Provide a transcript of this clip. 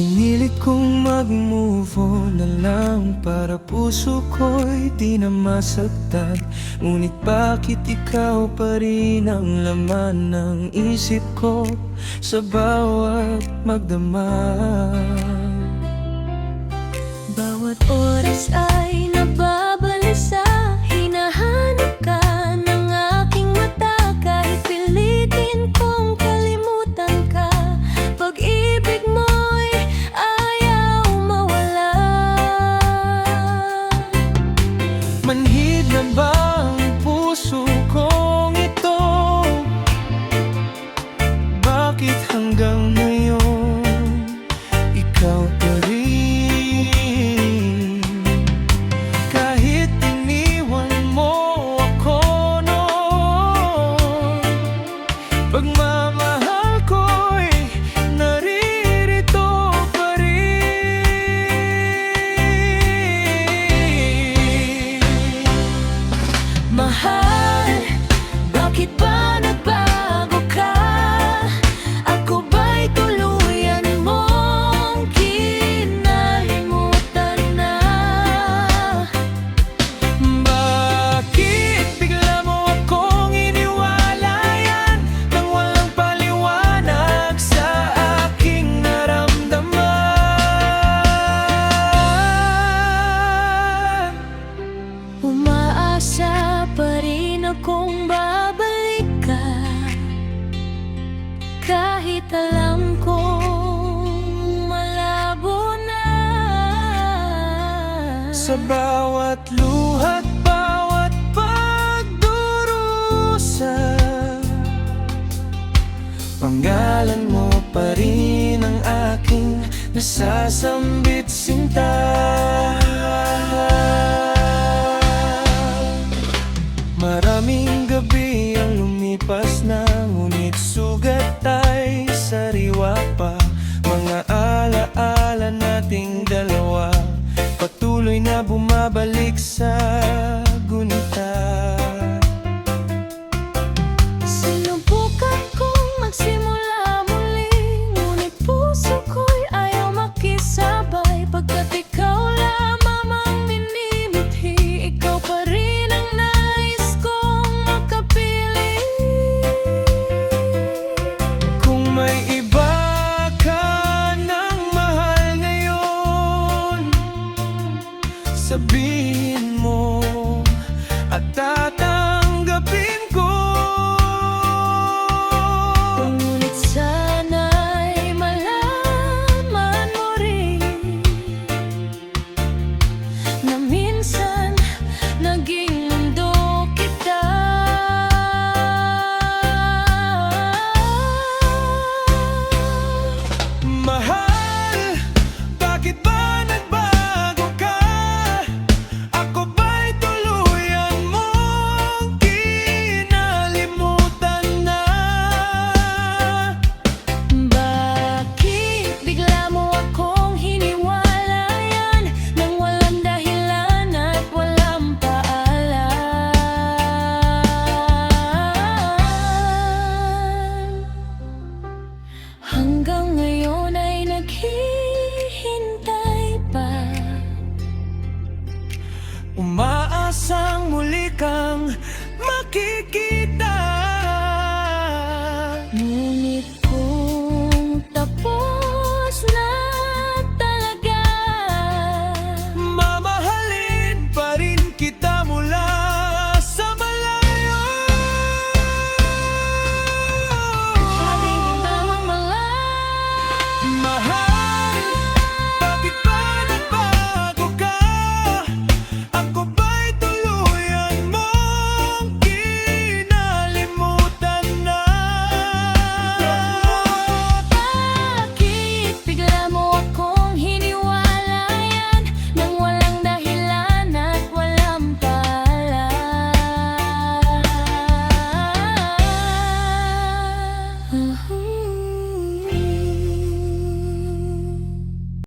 Pinilit kong mag-move on na lang para puso ko'y di na masaktan. Ngunit bakit ikaw pa rin ang laman ng isip ko sa bawat magdamag? Bawat oras ay nababalisa, hinahanap ka ng aking mata. Kahit pilitin kong kalimutan ka, pag-ibig mo'y ayaw mawala. Manhid na ba ang puso kong ito? Bakit hanggang ngayon ikaw pa rin? Kahit iniwan mo ako noon, pagmamahal ko'y naririto pa rin. Mahal, bakit ba nagbago ka? Ako ba'y tuluyan mong kinalimutan na? Bakit bigla mo akong iniwalayan nang walang paliwanag sa aking naramdaman? Umaasa pa rin akong babalik ka, kahit alam kong malabo na. Sa bawat luha't bawat pagdurusa, pangalan mo pa rin ang aking nasasambit sinta. Maraming gabi ang lumipas na, ngunit sugat ay sariwa pa. Mga alaala nating dalawa patuloy na bumabalik sa gunita. Sinubukan kong magsimula muli, ngunit puso ko'y ayaw makisabay. Pagkat ikaw lamang ang minimithi, ikaw pa rin ang nais kong makapili. Kung may iba ka ng mahal ngayon, sabihin